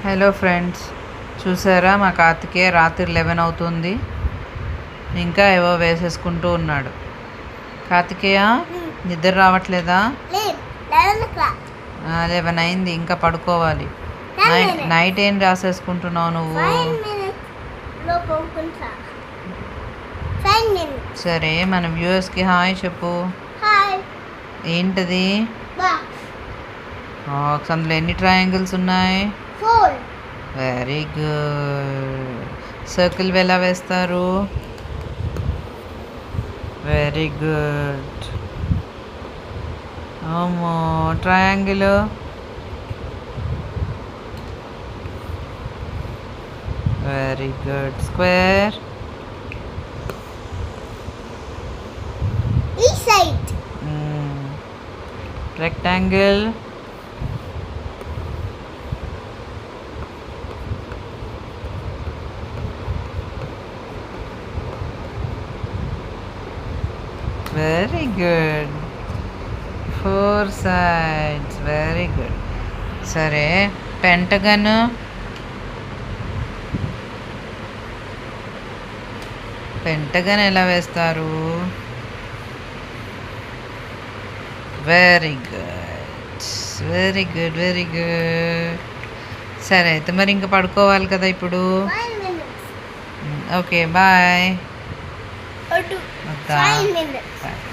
Hello friends, చూసారా మా కార్తికేయ రాత్రి 11 అవుతుంది, ఇంకా ఏవో వేసేసుకుంటూ ఉన్నాడు. కార్తికేయ నిద్ర రావట్లేదా? 11 అయింది, ఇంకా పడుకోవాలి. నైట్ ఏం రాసేసుకుంటున్నావు నువ్వు? సరే, మన వ్యూవర్స్కి హాయ్ చెప్పు. ఏంటది బాక్స్? అందులో ఎన్ని ట్రయాంగిల్స్ ఉన్నాయి? Very good. సర్కిల్ ఎలా వేస్తారు? Very good. అమ్మో, ట్రయాంగిల్. Very good. స్క్వేర్. ఈ side. Rectangle. Very good. 4 sides. Very good. సరే, పెంటగన్. పెంటగన్ ఎలా వేస్తారు? Very good, very good, very good. సరే, అయితే మరి ఇంకా పడుకోవాలి కదా ఇప్పుడు. Okay, bye. Bye.